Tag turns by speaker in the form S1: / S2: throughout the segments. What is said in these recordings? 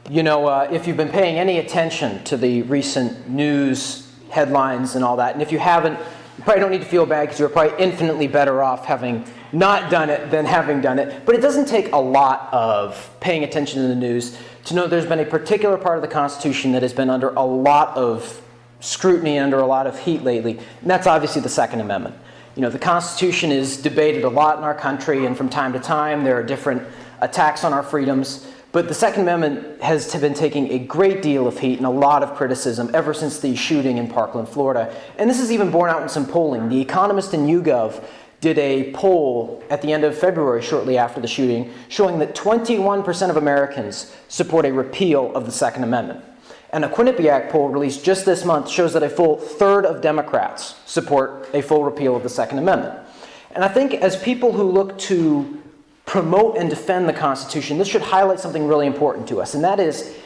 S1: If you've been paying any attention to the recent news headlines and all that, and if you haven't, you probably don't need to feel bad because you're probably infinitely better off having not done it than having done it. But it doesn't take a lot of paying attention to the news to know there's been a particular part of the Constitution that has been under a lot of scrutiny, under a lot of heat lately, and that's obviously the Second Amendment. The Constitution is debated a lot in our country, and from time to time there are different attacks on our freedoms. But the Second Amendment has been taking a great deal of heat and a lot of criticism ever since the shooting in Parkland, Florida. And this is even borne out in some polling. The Economist and YouGov did a poll at the end of February, shortly after the shooting, showing that 21% of Americans support a repeal of the Second Amendment. And a Quinnipiac poll released just this month shows that a full third of Democrats support a full repeal of the Second Amendment. And I think as people who look to promote and defend the Constitution, this should highlight something really important to us, and that is,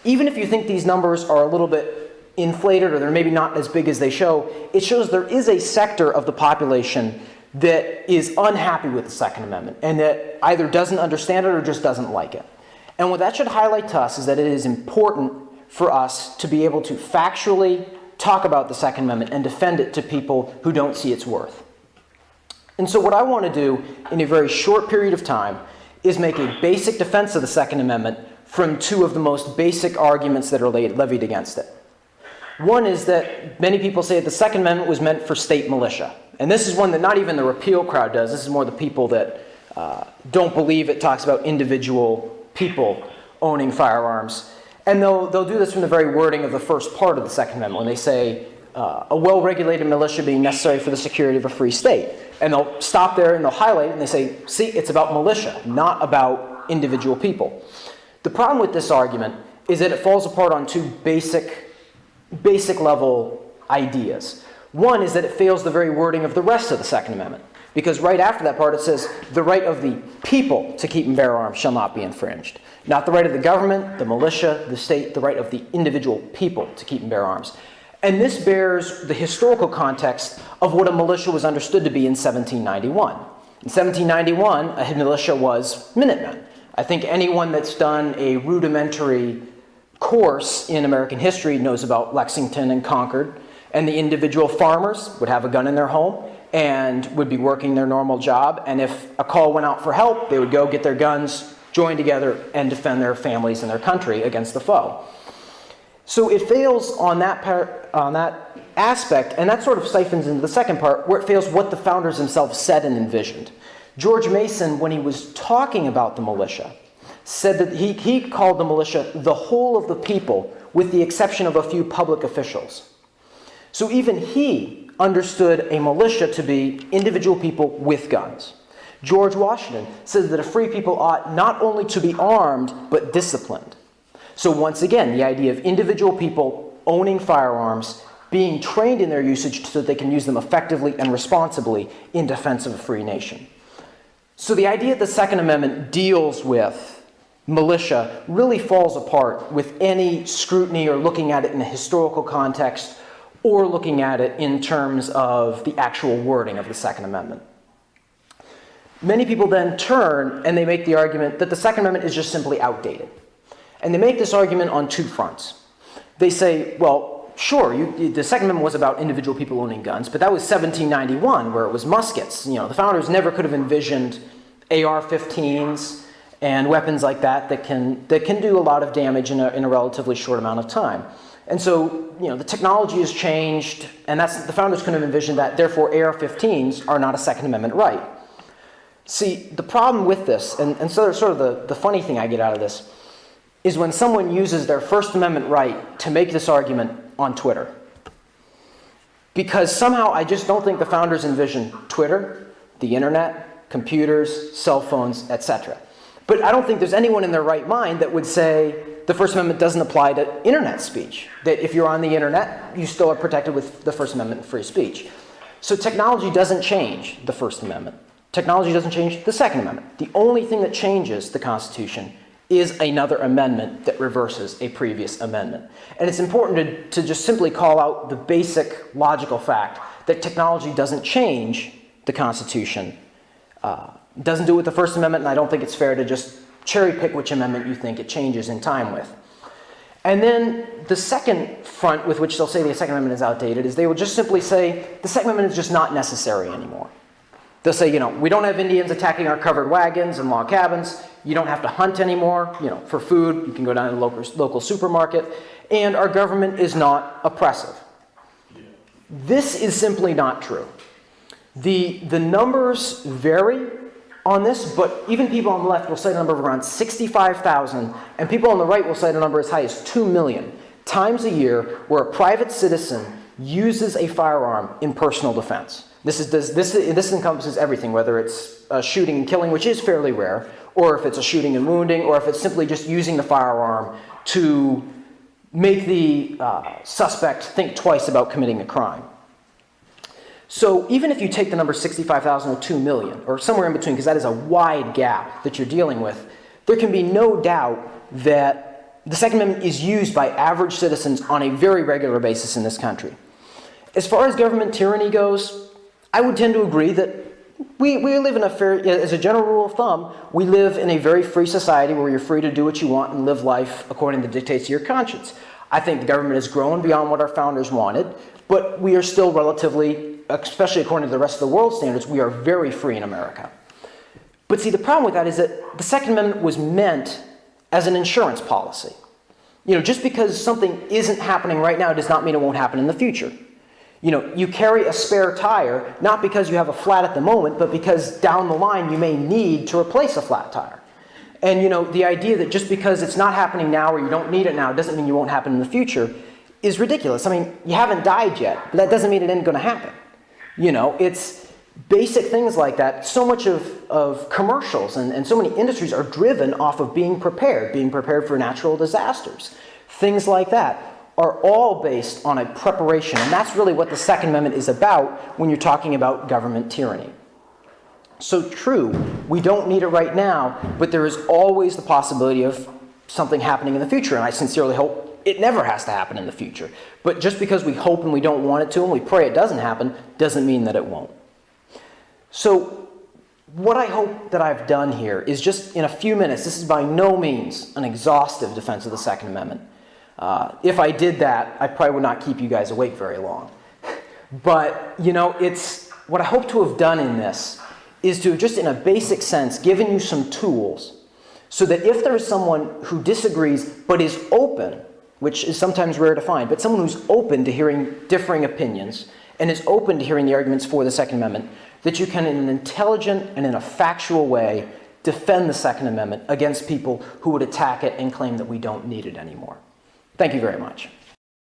S1: even if you think these numbers are a little bit inflated or they're maybe not as big as they show, it shows there is a sector of the population that is unhappy with the Second Amendment and that either doesn't understand it or just doesn't like it. And what that should highlight to us is that it is important for us to be able to factually talk about the Second Amendment and defend it to people who don't see its worth. And so what I want to do in a very short period of time is make a basic defense of the Second Amendment from two of the most basic arguments that are levied against it. One is that many people say that the Second Amendment was meant for state militia. And this is one that not even the repeal crowd does. This is more the people that don't believe it talks about individual people owning firearms. And they'll do this from the very wording of the first part of the Second Amendment when they say a well-regulated militia being necessary for the security of a free state. And they'll stop there and they'll highlight it and they say, see, it's about militia, not about individual people. The problem with this argument is that it falls apart on two basic level ideas. One is that it fails the very wording of the rest of the Second Amendment, because right after that part it says, the right of the people to keep and bear arms shall not be infringed. Not the right of the government, the militia, the state, the right of the individual people to keep and bear arms. And this bears the historical context of what a militia was understood to be in 1791. In 1791, a militia was Minutemen. I think anyone that's done a rudimentary course in American history knows about Lexington and Concord, and the individual farmers would have a gun in their home and would be working their normal job, and if a call went out for help, they would go get their guns, join together, and defend their families and their country against the foe. So it fails on that aspect, and that sort of siphons into the second part, where it fails what the founders themselves said and envisioned. George Mason, when he was talking about the militia, said that he called the militia the whole of the people, with the exception of a few public officials. So even he understood a militia to be individual people with guns. George Washington said that a free people ought not only to be armed, but disciplined. So once again, the idea of individual people owning firearms, being trained in their usage so that they can use them effectively and responsibly in defense of a free nation. So the idea that the Second Amendment deals with militia really falls apart with any scrutiny or looking at it in a historical context or looking at it in terms of the actual wording of the Second Amendment. Many people then turn and they make the argument that the Second Amendment is just simply outdated. And they make this argument on two fronts. They say, well, sure, the Second Amendment was about individual people owning guns, but that was 1791, where it was muskets. The founders never could have envisioned AR-15s and weapons like that can do a lot of damage in a relatively short amount of time. And so, the technology has changed, and the founders couldn't have envisioned that. Therefore, AR-15s are not a Second Amendment right. See, the problem with this, and so sort of the funny thing I get out of this, is when someone uses their First Amendment right to make this argument on Twitter. Because somehow I just don't think the founders envisioned Twitter, the internet, computers, cell phones, etc. But I don't think there's anyone in their right mind that would say the First Amendment doesn't apply to internet speech. That if you're on the internet, you still are protected with the First Amendment and free speech. So technology doesn't change the First Amendment. Technology doesn't change the Second Amendment. The only thing that changes the Constitution is another amendment that reverses a previous amendment. And it's important to just simply call out the basic logical fact that technology doesn't change the Constitution. Doesn't do it with the First Amendment, and I don't think it's fair to just cherry pick which amendment you think it changes in time with. And then the second front with which they'll say the Second Amendment is outdated is they will just simply say the Second Amendment is just not necessary anymore. They'll say, we don't have Indians attacking our covered wagons and log cabins. You don't have to hunt anymore, for food. You can go down to the local supermarket. And our government is not oppressive. This is simply not true. The numbers vary on this, but even people on the left will cite a number of around 65,000, and people on the right will cite a number as high as 2 million times a year where a private citizen uses a firearm in personal defense. This encompasses everything, whether it's shooting and killing, which is fairly rare, or if it's a shooting and wounding, or if it's simply just using the firearm to make the suspect think twice about committing a crime. So even if you take the number 65,000 or 2 million, or somewhere in between, because that is a wide gap that you're dealing with, there can be no doubt that the Second Amendment is used by average citizens on a very regular basis in this country. As far as government tyranny goes, I would tend to agree that we live in as a general rule of thumb, we live in a very free society where you're free to do what you want and live life according to the dictates of your conscience. I think the government has grown beyond what our founders wanted, but we are still relatively, especially according to the rest of the world standards, we are very free in America. But see, the problem with that is that the Second Amendment was meant as an insurance policy. Just because something isn't happening right now does not mean it won't happen in the future. You carry a spare tire, not because you have a flat at the moment, but because down the line you may need to replace a flat tire. And the idea that just because it's not happening now or you don't need it now doesn't mean it won't happen in the future is ridiculous. I mean, you haven't died yet, but that doesn't mean it ain't going to happen. It's basic things like that. So much of commercials and so many industries are driven off of being prepared for natural disasters. Things like that are all based on a preparation, and that's really what the Second Amendment is about when you're talking about government tyranny. So true, we don't need it right now, but there is always the possibility of something happening in the future, and I sincerely hope it never has to happen in the future. But just because we hope and we don't want it to, and we pray it doesn't happen, doesn't mean that it won't. So what I hope that I've done here is just in a few minutes, this is by no means an exhaustive defense of the Second Amendment. If I did that, I probably would not keep you guys awake very long. But, it's what I hope to have done in this is to, just in a basic sense, given you some tools so that if there is someone who disagrees but is open, which is sometimes rare to find, but someone who's open to hearing differing opinions and is open to hearing the arguments for the Second Amendment, that you can, in an intelligent and in a factual way, defend the Second Amendment against people who would attack it and claim that we don't need it anymore. Thank you very much.